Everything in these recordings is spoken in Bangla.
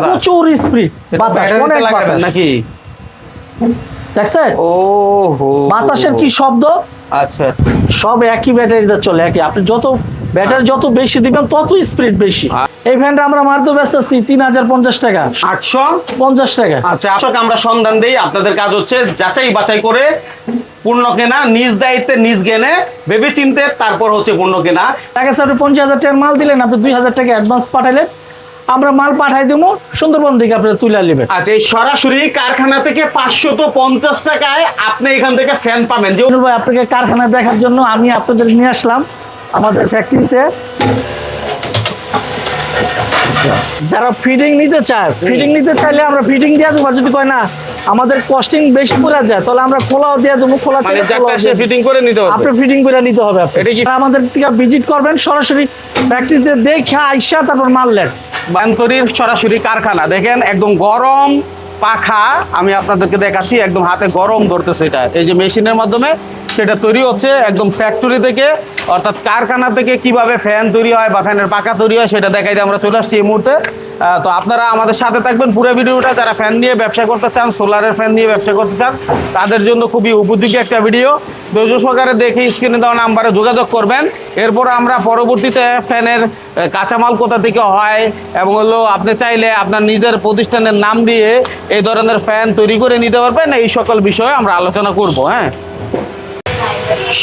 প্রচুর স্পিড বাতাস অনেক বাতাস নাকি দেখছেন ওহো বাতাসের কি শব্দ আচ্ছা সব একই ব্যাটারিতে চলে একই আপনি যত ব্যাটারি যত বেশি দিবেন তত স্পিড বেশি এই ফ্যানটা আমরা মারতে ব্যস্ত আছি 3050 টাকা 850 টাকা আচ্ছা আমরা সন্ধান দেই আপনাদের কাজ হচ্ছে যাচাই বাছাই করে পূর্ণ কেনা নিজ দায়িত্বে নিজ জ্ঞানে ভেবে চিনতে তারপর হচ্ছে পূর্ণ কেনা টাকা স্যার 50,000 টাকার মাল দিলেন আপনি 2000 টাকা অ্যাডভান্স পাঠাইলেন আমরা মাল পাঠাই দেবো সুন্দরবন থেকে আপনি তুলে নেবেন আচ্ছা এই সরাসরি কারখানা থেকে 550 টাকায় আপনি এখান থেকে ফ্যান পাবেন যে ভাই আপনাকে কারখানা দেখার জন্য আমি আপনাদের নিয়ে আসলাম আমাদের ফ্যাক্টরিতে যারা ফিটিং নিতে চায় ফিটিং নিতে চাইলে আমরা ফিটিং দিয়ে দেবো যদি কয় না আমাদের কস্টিং বেশি পড়ে যায় তাহলে আমরা খোলাও দিয়ে দেবো খোলা মানে সে ফিটিং করে নিতে হবে আপনি ফিটিং করে নিতে হবে এটা কি আমাদের থেকে ভিজিট করবেন সরাসরি ফ্যাক্টরিতে দেখে আইসা তারপর মাল নেন বানতরির সরাসরি কারখানা দেখেন একদম গরম পাখা আমি আপনাদেরকে দেখাচ্ছি একদম হাতে গরম ধরতেছে এটা এই যে মেশিনের মাধ্যমে সেটা তৈরি হচ্ছে একদম ফ্যাক্টরি থেকে অর্থাৎ কারখানা থেকে কিভাবে ফ্যান তৈরি হয় বা ফ্যানের পাখা তৈরি হয় সেটা দেখাইতে আমরা চলে আসছি এই মুহূর্তে তো আপনারা আমাদের সাথে থাকবেন পুরো ভিডিওটা যারা ফ্যান নিয়ে ব্যবসা করতে চান সোলারের ফ্যান নিয়ে ব্যবসা করতে চান তাদের জন্য খুবই উপযোগী একটা ভিডিও ধৈর্য সহকারে দেখে স্ক্রিনে দেওয়া নাম্বারে যোগাযোগ করবেন এরপর আমরা পরবর্তীতে ফ্যানের কাঁচামাল কোথা থেকে হয় এবং হলো আপনি চাইলে আপনার নিজের প্রতিষ্ঠানের নাম দিয়ে এই ধরনের ফ্যান তৈরি করে নিতে পারবেন এই সকল বিষয়ে আমরা আলোচনা করব হ্যাঁ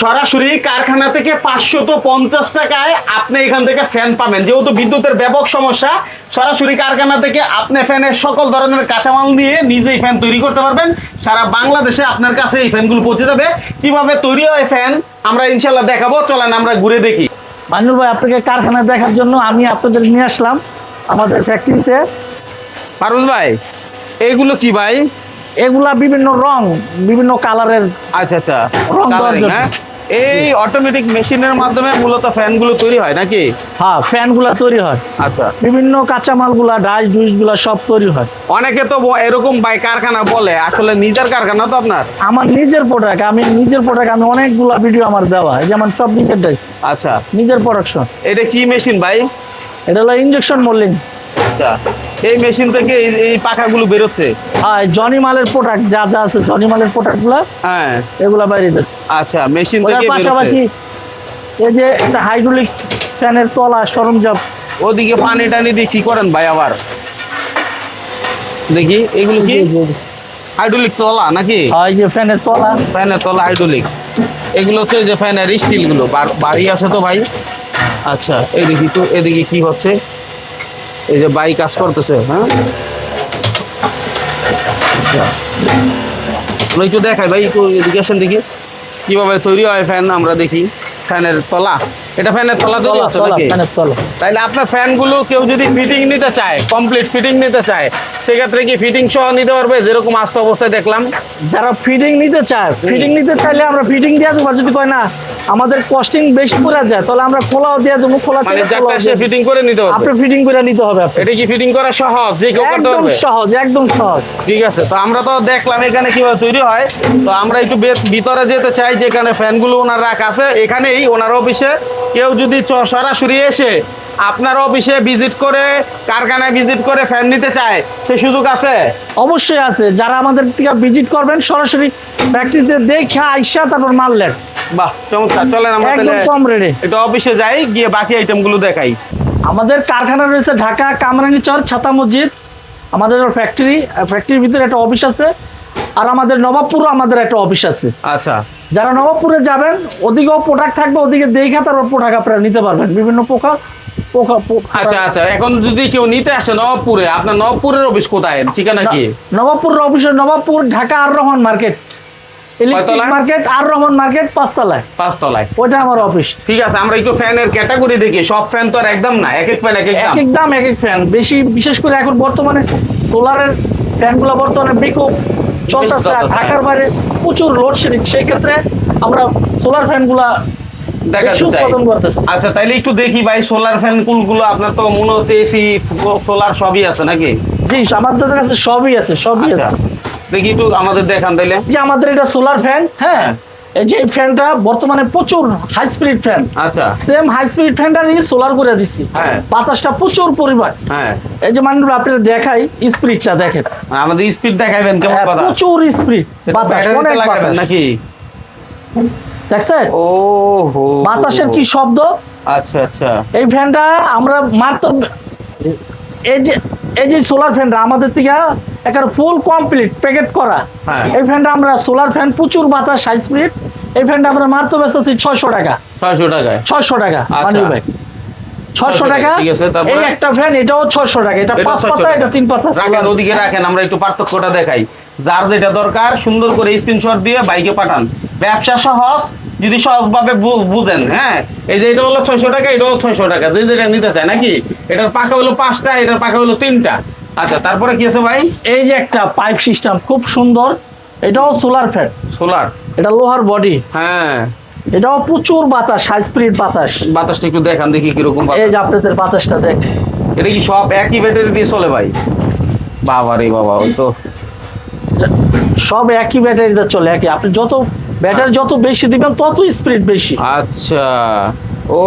সরাসরি কারখানা থেকে 550 টাকায় আপনি এখান থেকে ফ্যান পাবেন যেহেতু বিদ্যুতের ব্যাপক সমস্যা সরাসরি কারখানা থেকে আপনি ফ্যানের সকল ধরনের কাঁচামাল নিয়ে নিজেই ফ্যান তৈরি করতে পারবেন সারা বাংলাদেশে আপনার কাছে এই ফ্যানগুলো পৌঁছে যাবে কিভাবে তৈরি হয় ফ্যান আমরা ইনশাল্লাহ দেখাবো চলেন আমরা ঘুরে দেখি মাইনুল ভাই আপনাকে কারখানা দেখার জন্য আমি আপনাদের নিয়ে আসলাম আমাদের ফ্যাক্টরিতে পারুল ভাই এইগুলো কি ভাই এগুলা বিভিন্ন রং বিভিন্ন কালারের আচ্ছা রং দেওয়ার জন্য এই অটোমেটিক মেশিনের মাধ্যমে মূলত ফ্যানগুলো তৈরি হয় নাকি হ্যাঁ ফ্যানগুলা তৈরি হয় আচ্ছা বিভিন্ন কাঁচামালগুলা ডাইস ডুইসগুলা সব তৈরি হয় অনেকে তো এরকম বাই কারখানা বলে আসলে নিজের কারখানা তো আপনার আমার নিজের প্রোডাক্ট আমি অনেকগুলা ভিডিও আমার দেওয়া যেমন সব নিজের ডাইস আচ্ছা নিজের প্রোডাকশন এটা কি মেশিন ভাই এটা হলো ইনজেকশন মোল্ডিং আচ্ছা এই মেশিন থেকে এই পাখাগুলো বের হচ্ছে হ্যাঁ জনি মালের প্রোডাক্ট যা যা আছে জনি মালের প্রোডাক্টগুলো হ্যাঁ এগুলা বাইরে যাচ্ছে আচ্ছা মেশিন থেকে বের পাশাপাশি এই যে একটা হাইড্রোলিক ফ্যানের তলা সরঞ্জাম ওদিকে পানি টানি দিয়ে কি করেন ভাই আবার দেখি এগুলো কি হাইড্রোলিক তলা নাকি হয় যে ফ্যানের তলা হাইড্রোলিক এগুলো হচ্ছে যে ফ্যানের স্টিল গুলো বাড়ি আছে তো ভাই আচ্ছা এদিকে তো এদিকে কি হচ্ছে এই যে বাই কাজ করতেছে হ্যাঁ একটু দেখাই ভাই একটু এদিকে আসেন দেখি কিভাবে তৈরি হয় ফ্যান আমরা দেখি ফ্যানের তলা এটা ফ্যানের তলা তৈরি হচ্ছে নাকি তাইলে আপনার ফ্যানগুলো কেউ যদি ফিটিং নিতে চায় কমপ্লিট ফিটিং নিতে চায় সেক্ষেত্রে কি ফিটিং সহ নিতে পারবে যেরকম আস্ত অবস্থায় দেখলাম যারা ফিটিং নিতে চায় ফিটিং নিতে চাইলে আমরা ফিটিং দিয়ে দেবো যদি কয় না আমাদের কস্টিং বেশি পড়ে যায় তাহলে আমরা খোলাও দিয়ে দেবো খোলা ফিটিং করে নিতে হবে আপনি ফিটিং করে নিতে হবে এটা কি ফিটিং করা সহজ যে কেউ করতে পারবে একদম সহজ ঠিক আছে তো আমরা তো দেখলাম এখানে কিভাবে তৈরি হয় তো আমরা একটু ভিতরে যেতে চাই যেখানে ফ্যানগুলো ওনার রাখা আছে এখানেই ওনার অফিসে কেউ যদি সরাসরি এসে আপনার অফিসে ভিজিট করে কারখানায় ভিজিট করে ফ্যান নিতে চায় সেই সুযোগ আছে অবশ্যই আছে যারা আমাদের থেকে ভিজিট করবেন সরাসরি ফ্যাক্টরিতে দেখে আইসা তারপর মাল নেন বাহ চমৎকার চলেন আমরা একদম কম রেটে একটু অফিসে যাই গিয়ে বাকি আইটেমগুলো দেখাই আমাদের কারখানা রয়েছে ঢাকা কামরাঙ্গীরচর ছাতা মসজিদ আমাদের ফ্যাক্টরির ভিতরে একটা অফিস আছে আর আমাদের নবাবপুরও আমাদের একটা অফিস আছে আচ্ছা যারা নবাবপুরে যাবেন ওদিকেও প্রোডাক্ট থাকবে ওদিকে দেখে তারপর প্রোডাক্ট আপনারা নিতে পারবেন বিভিন্ন পোকা আচ্ছা এখন যদি কেউ নিতে আসে নবাবপুরে আপনার নবাবপুরের অফিস কোথায় ঠিকানা কি নবাবপুরের অফিস নবাবপুর ঢাকা আর রহমান মার্কেট ইলেকট্রিক মার্কেট আর রহমান মার্কেট পাঁচতলায় ওইটা আমার অফিস ঠিক আছে আমরা একটু ফ্যানের ক্যাটাগরি দেখি সব ফ্যান তো আর একদম না এক এক ফ্যান এক এক দাম এক এক ফ্যান বেশি বিশেষ করে এখন বর্তমানে সোলারের ফ্যানগুলো বর্তমানে বিকল্প চলতেছে আর ঢাকার বাইরে প্রচুর লোডশেডিং সেই ক্ষেত্রে আমরা সোলার ফ্যানগুলা আচ্ছা তাইলে একটু দেখি ভাই সোলার ফ্যান কোনগুলো আপনার তো মনে হচ্ছে এসি সোলার সবই আছে নাকি জি আমাদের কাছে সবই আছে দেখি একটু আমাদের দেখান তাইলে যে আমাদের এটা সোলার ফ্যান হ্যাঁ এই যে এই ফ্যানটা বর্তমানে প্রচুর হাই স্পিড ফ্যান, আচ্ছা সেম হাই স্পিড ফ্যানটারই সোলার করে দিচ্ছি। হ্যাঁ। বাতাসটা প্রচুর পরিমাণ। হ্যাঁ এই যে মানুষ আপনাদের দেখাই স্পিডটা দেখেন, আমাদের স্পিড দেখাইবেন কেমন কথা প্রচুর স্পিড বাতাস, অনেক লাগাবেন বাতাস নাকি? দেখছেন ও হো বাতাসের কি শব্দ। আচ্ছা আচ্ছা এই ফ্যানটা আমরা মাত্র এই যে সোলার ফ্যানটা আমাদের থেকে একটা ফুল কমপ্লিট প্যাকেট করা। হ্যাঁ। এই ফ্যানটা আমরা সোলার ফ্যান প্রচুর বাতাস হাই স্পিড, এই ফ্যানটা আমরা মাত্র বেচতেছি 600 টাকা। 600 টাকায় 600 টাকা আচ্ছা। মানি ভাই, 600 টাকা। ঠিক আছে, তারপরে? এই একটা ফ্যান এটাও 600 টাকা, এটা 5 পাতা, এটা 3 পাতা। রাখেন ওদিকে রাখেন, আমরা একটু পার্থক্যটা দেখাই। যার যেটা দরকার সুন্দর করে স্ক্রিনশট দিয়ে বাইকে পাঠান। ব্যবসা সহজ, যদি সহজভাবে বুঝেন। হ্যাঁ, এই যে এটা হলো 600 টাকা, এটাও 600 টাকা, যে যেটা নিতে চায় নাকি। এটার পাখা হলো 5টা, এটার পাখা হলো 3টা। আচ্ছা, তারপরে কি আছে ভাই? এই যে একটা পাইপ সিস্টেম খুব সুন্দর, এটাও সোলার ফ্যান, সোলার। এটা লোহার বডি, হ্যাঁ, এটাও প্রচুর বাতাস, হাই স্পিড বাতাস। বাতাসটা একটু দেখান দেখি কিরকম এই বাতাস। যে আপনাদের বাতাসটা দেখ, এটা কি সব একই ব্যাটারি দিয়ে চলে ভাই? বাবা রে বাবা, ওই তো সব একই ব্যাটারিতে চলে, একই। আপনি যত ব্যাটারি যত বেশি দিবেন তত স্পিড বেশি। আচ্ছা। ও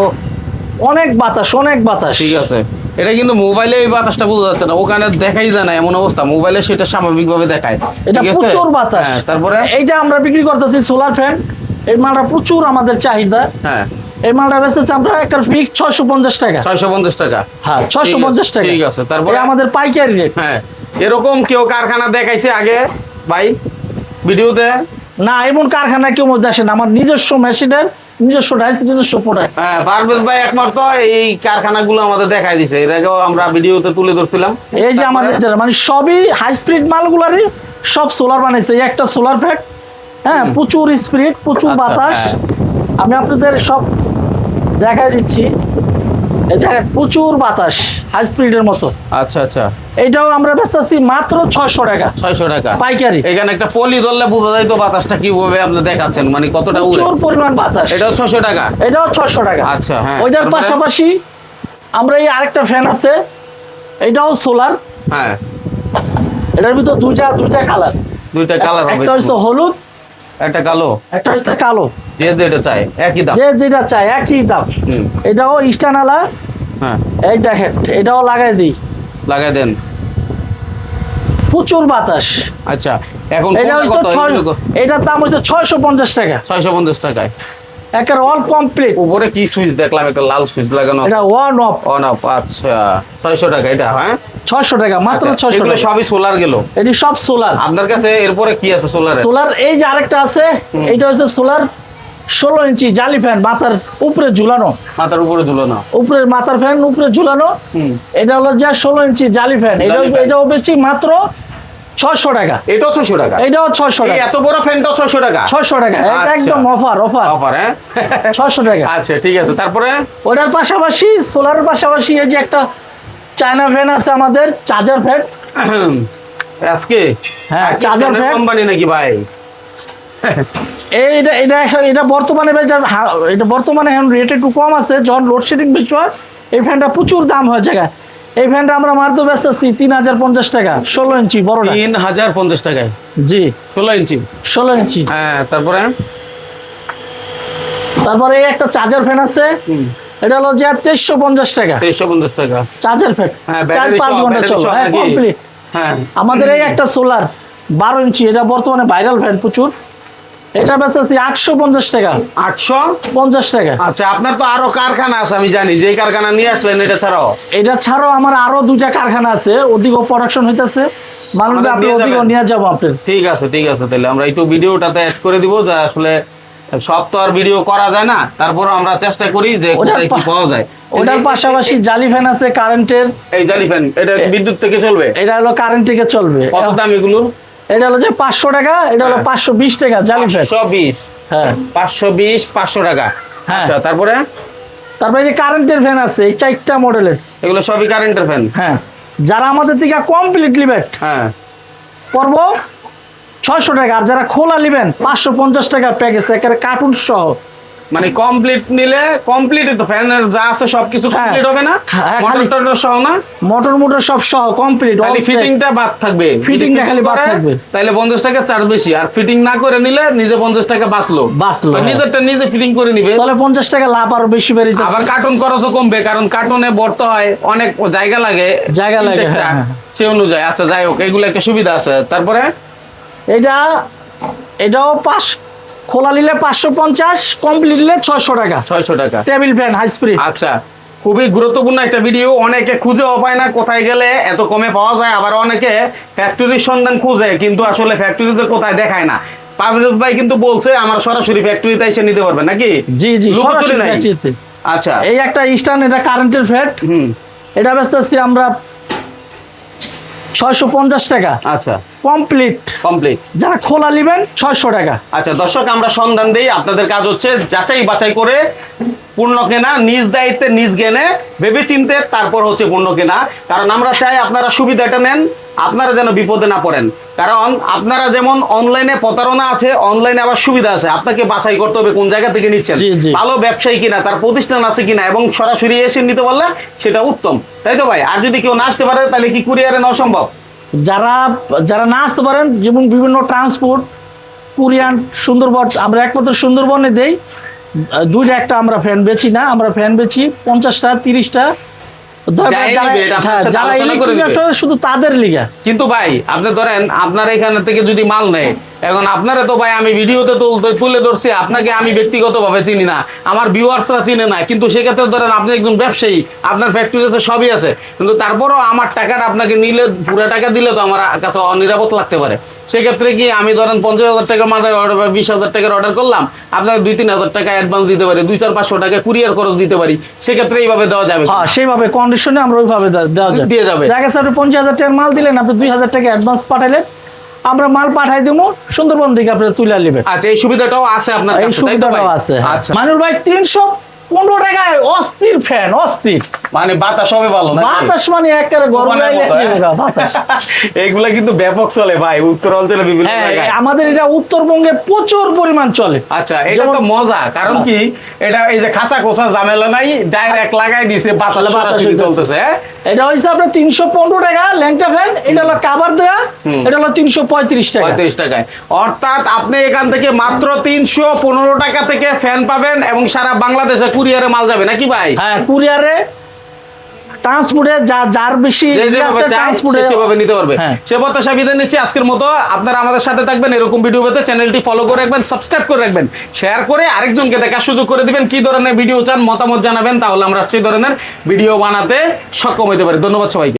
অনেক বাতাস, অনেক বাতাস। ঠিক আছে। এটা কিন্তু মোবাইলে এই বাতাসটা বোঝা যাচ্ছে না, ওখানে দেখাই যায় না এমন অবস্থা। মোবাইলে সেটা স্বাভাবিকভাবে দেখায়। এটা ঠিক আছে? প্রচুর বাতাস। হ্যাঁ, তারপরে এইটা আমরা বিক্রি করতেছি সোলার ফ্যান, এই মালটা প্রচুর আমাদের চাহিদা। হ্যাঁ, এই মালটা বেচতেছি আমরা একটা ফিক্স 650 টাকা। 650 টাকা। হ্যাঁ, 650 টাকা। ঠিক আছে, তারপরে? এটা আমাদের পাইকারি রেট। হ্যাঁ, এরকম কেউ কারখানা দেখাইছে আগে ভাই ভিডিওতে? না, এমন কারখানা কেউ মধ্যে আসে না, আমার নিজস্ব মেশিনের, নিজস্ব ডাইস, নিজস্ব প্রোডাক্ট। হ্যাঁ, পারভেজ ভাই একমাত্র এই কারখানাগুলো আমাদের দেখাই দিছে, এর আগেও আমরা ভিডিওতে তুলে ধরছিলাম। এই যে আমাদের মানে সবই হাই স্পিড মালগুলারই সব সোলার বানাইছে। এই একটা সোলার ফ্যাট, হ্যাঁ, প্রচুর স্পিড, প্রচুর আচ্ছা, বাতাস। হ্যাঁ। আমি আপনাদের সব দেখাই দিচ্ছি। এই দেখেন প্রচুর বাতাস, হাই স্পিডের মতো। আচ্ছা আচ্ছা, এইটাও আমরা বেচতেছি মাত্র 600 টাকা 600 টাকা পাইকারি। এখানে একটা পলি ধরলে বোঝা যায় তো বাতাসটা কিভাবে আপনি দেখাচ্ছেন, মানে কতটা উড়ে। প্রচুর পরিমাণ বাতাস। এটাও 600 টাকা। এটাও 600 টাকা। আচ্ছা, হ্যাঁ। ওইটার তারপরে? পাশাপাশি আমরা এই আরেকটা ফ্যান আছে, এটাও সোলার। হ্যাঁ, এটার ভিতর দুইটা কালার, দুইটা কালার হবে। একটা হচ্ছে হলুদ, একটা কালো। একটা হচ্ছে কালো। যে যেটা চাই একই দাম। যে যেটা চায় একই দাম। হুম। এটাও স্টানালা। হ্যাঁ, এই দেখেন এটাও লাগাই দিই, লাগাই দেন। প্রচুর বাতাস। আচ্ছা, এখন এটা কোনটা হচ্ছে কত? এটার দাম হচ্ছে 650 টাকা। 650 টাকায়। একের অল কমপ্লিট। উপরে কি সুইচ দেখলাম, একটা লাল সুইচ লাগানো আছে। এটা অন অফ। On of. আচ্ছা, 600 টাকা এটা। হ্যাঁ, 600 টাকা, মাত্র আচ্ছা, 600 এগুলো টাকা। সবই সোলার গেল এটি সব সোলার। আপনার কাছে। এরপরে কি আছে সোলারে? সোলার এই যে আরেকটা আছে, এটা হচ্ছে সোলার 16 ইঞ্চি জালি ফ্যান, মাথার উপরে ঝুলানো, মাথার উপরে ঝুলানো। উপরে মাথার ফ্যান উপরে ঝুলানো। হুম। এটা হলো যে 16 ইঞ্চি জালি ফ্যান, জালি ফ্যান। এটাও বেশি মাত্র 600 টাকা। এটাও 600 টাকা। এটাও 600 এই টাকা। এত বড় ফ্যানটাও 600 টাকা। 600 টাকা, এটা আচ্ছা। একদম অফার অফার। অফার। হ্যাঁ, 600 টাকা। আচ্ছা ঠিক আছে। তারপরে ওটার পাশাপাশি সোলারের পাশাপাশি এই যে একটা চায়না ফ্যান আছে আমাদের, চার্জার ফ্যান। আজকে হ্যাঁ, চার্জার ফ্যান কোম্পানি নাকি ভাই? এটা এটা এটা বর্তমানে এটা বর্তমানে এখন রেট একটু কম আছে, যখন লোডশেডিং বেশি হয় এই ফ্যানটা প্রচুর দাম হয়ে যায়। এই ফ্যানটা আমরা মারতে বেচতেছি 3050 টাকা, 16 ইঞ্চি বড়টা। 3050 টাকায়। জি, 16 ইঞ্চি। 16 ইঞ্চি। হ্যাঁ, তারপরে? তারপরে এই একটা চার্জার ফ্যান আছে, এটা হলো যে 2350 টাকা 2350 টাকা। Charger fan. হ্যাঁ, 4-5 ঘন্টা ব্যাটারি চলে, সহ হ্যাঁ, নাকি? কমপ্লিট। হ্যাঁ, আমাদের এই একটা সোলার 12 ইঞ্চি, এটা বর্তমানে ভাইরাল ফ্যান প্রচুর। এটা বেচতেছি 850 টাকা। 850 টাকা। আচ্ছা, আপনার তো আরো কারখানা আছে আমি জানি, যে কারখানা নিয়ে আসলেন এটা ছাড়াও। এটা ছাড়াও আমার আরো 2টা কারখানা আছে, ওদিকেও প্রোডাকশন হইতেছে। মানুষ আমাদের আপনি নিয়ে ওদিকেও যাবেন? নিয়ে যাবো আপনার। ঠিক আছে ঠিক আছে, তাহলে আমরা একটু ভিডিওটাতে অ্যাড করে দিব, যে আসলে সব তো আর ভিডিও করা যায় না, তারপরও আমরা চেষ্টা করি যে কোথায় কি পাওয়া যায়। ওটার পাশাপাশি জালি ফ্যান আছে কারেন্টের। এই জালি ফ্যান এটা বিদ্যুৎ থেকে চলবে? এটা হলো কারেন্ট থেকে চলবে। কত দাম এগুলোর? এটা হলো যে 500 টাকা, এটা হলো 520 টাকা জালি ফ্যান। 520। হ্যাঁ, 520 500 টাকা। হ্যাঁ। আচ্ছা, তারপরে? তারপরে যে কারেন্টের ফ্যান আছে এই 4টা মডেলের। এগুলো সবই কারেন্টের ফ্যান? হ্যাঁ, যারা আমাদের থেকে কমপ্লিটলি বেট হ্যাঁ, পড়ব 600 টাকা, আর যারা খোলা নেবেন 550 টাকা প্যাকেজ, একেবারে কার্টুন সহ মানে কমপ্লিট নিলে কমপ্লিটই তো ফ্যানের যা আছে সবকিছু হ্যাঁ। কমপ্লিট হবে না? হ্যাঁ, মোটর খালি- টটর সহ না? মোটর সব সহ কমপ্লিট, খালি ফিটিংটা বাদ থাকবে। ফিটিংটা খালি বাদ থাকবে। তাহলে 50 টাকা চার্জ বেশি, আর ফিটিং না করে নিলে নিজে 50 টাকা বাঁচলো। বাঁচলো, তো হ্যাঁ। নিজেরটা নিজে ফিটিং করে নিবে। তাহলে 50 টাকা লাভ আরো বেশি বেরিয়ে আবার কার্টুন খরচও কমবে, কারণ কার্টুনে ভরতে হয়, অনেক জায়গা লাগে। জায়গা লাগে, ইনটেকটা, হ্যাঁ, হ্যাঁ। সে অনুযায়ী। আচ্ছা যাই হোক, এগুলো একটা সুবিধা আছে। তারপরে এটাও খোলা নিলে 550, কমপ্লিট নিলে 600 টাকা। 600 টাকা টেবিল ফ্যান হাই স্পিড। আচ্ছা, খুবই গুরুত্বপূর্ণ একটা ভিডিও। অনেকে খুঁজেও পায় না কোথায় গেলে এত কমে পাওয়া যায়, আবার অনেকে ফ্যাক্টরির সন্ধান খুঁজে কিন্তু আসলে ফ্যাক্টরিতে কোথায় দেখায় না। পাবলিক ভাই কিন্তু বলছে আমার সরাসরি ফ্যাক্টরিতে এসে নিতে পারবে নাকি? জি জি, লুকোচুরি সরাসরি নাই। ফ্যাক্টরিতে। আচ্ছা, এই একটা ইস্টার্ন, এটা কারেন্টের ফ্যাট, এটা বেচতেছি আমরা 650 টাকা আচ্ছা কমপ্লিট। কমপ্লিট। যারা খোলা নেবেন 600 টাকা। আচ্ছা দর্শক, আমরা সন্ধান দিই, আপনাদের কাজ হচ্ছে যাচাই বাছাই করে পণ্য কেনা, নিজ দায়িত্বে নিজ জ্ঞানে ভেবে চিনতে তারপর হচ্ছে পণ্য কেনা। কারণ আমরা চাই আপনারা সুবিধাটা নেন, আপনারা যেন বিপদে না পড়েন। কারণ আপনারা যেমন অনলাইনে প্রতারণা আছে, অনলাইনে আবার সুবিধা আছে। আপনাকে বাছাই করতে হবে কোন জায়গা থেকে নিচ্ছেন, জি, জি। ভালো ব্যবসায়ী কিনা, তার প্রতিষ্ঠান আছে কিনা, এবং সরাসরি এসে নিতে পারলে সেটা উত্তম, তাই তো ভাই? আর যদি কেউ না আসতে পারে তাহলে কি কুরিয়ারে নেওয়া সম্ভব? যারা না আসতে পারেন, যেমন বিভিন্ন ট্রান্সপোর্ট, কুরিয়ান, সুন্দরবন, আমরা একমাত্র সুন্দরবনে দেই। দুইটা একটা আমরা ফ্যান বেচি না, আমরা ফ্যান বেচি 50টা 30টা। যাই নিবে, এটা আপনার সাথে যারা আলোচনা করে ইলেকট্রিক নিবে। ব্যবসা করে শুধু তাদের লিগা। কিন্তু ভাই আপনি ধরেন আপনার এখানে থেকে যদি মাল নেয়, এখন আপনারা তো ভাই আমি ভিডিওতে তুলে ধরছি, আপনাকে আমি ব্যক্তিগতভাবে চিনি না, আমার ভিউয়ার্সরা চিনে না, কিন্তু সেক্ষেত্রে ধরেন আপনি একজন ব্যবসায়ী, আপনার ফ্যাক্টরিতে সবই আছে, কিন্তু তারপরও আমার টাকাটা আপনাকে নিলে, পুরো টাকা দিলে তো আমার কাছে অনিরাপদ লাগতে পারে। সেক্ষেত্রে কি আমি ধরেন 50,000 টাকার মাল অর্ডার বা 20,000 টাকার অর্ডার করলাম, আপনাকে 2-3 হাজার টাকা অ্যাডভান্স দিতে পারি, 200-500 টাকা কুরিয়ার খরচ দিতে পারি, সেক্ষেত্রে এইভাবে দেওয়া যাবে? হ্যাঁ, সেইভাবে কন্ডিশনে আমরা ওইভাবে দেওয়া যায়, দিয়ে যাবে। দেখা গেছে আপনি 50,000 টাকার মাল দিলেন, আপনি 2,000 টাকা অ্যাডভান্স পাঠাইলেন, আমরা মাল পাঠাই দেবো, সুন্দরবন থেকে আপনি তুলে নেবেন। আচ্ছা, এই সুবিধাটাও আছে আপনার এই কাছে, তাই তো ভাই? সুবিধাটাও আছে। আচ্ছা, মানুষ ভাই 315 টাকায় অস্থির ফ্যান, অস্থির মানে বাতাস হবে ভালো না? বাতাস, মানে একেবারে গরম তুফানের লাগে, মতো, হ্যাঁ? বাতাস। এইগুলা কিন্তু ব্যাপক চলে ভাই উত্তর অঞ্চলে বিভিন্ন হ্যাঁ, জায়গায়। আমাদের এটা উত্তরবঙ্গে প্রচুর পরিমাণ চলে। আচ্ছা, এটা যেমন- তো মজা, কারণ কি এটা এই যে খাঁচা কোচা ঝামেলা নাই, ডাইরেক্ট লাগাই দিছে, বাতাস বাতাস সরাসরি হইতেছে। চলতেছে। হ্যাঁ? এটা হচ্ছে আপনার 315 টাকা ল্যাংটা ফ্যান, এটা হলো কাভার দেয়া, এটা হলো 335 টাকা। 35 টাকায়, অর্থাৎ আপনি এখান থেকে মাত্র 315 টাকা থেকে ফ্যান পাবেন, এবং সারা বাংলাদেশে কুরিয়ারে মাল যাবে নাকি ভাই? হ্যাঁ, কুরিয়ারে, ট্রান্সপোর্টে যার বেশি যে যেভাবে চায় ট্রান্সপোর্টে সে সেভাবে নিতে পারবে। হ্যাঁ। সে প্রত্যাশা বিদায় নিচ্ছি আজকের মতো। আপনারা আমাদের সাথে থাকবেন, এরকম ভিডিও পেতে চ্যানেলটি ফলো করে রাখবেন, সাবস্ক্রাইব করে রাখবেন, শেয়ার করে আরেকজনকে দেখার সুযোগ করে দিবেন। কি ধরনের ভিডিও চান মতামত জানাবেন, তাহলে আমরা সেই ধরনের ভিডিও বানাতে সক্ষম হতে পারি। ধন্যবাদ সবাইকে।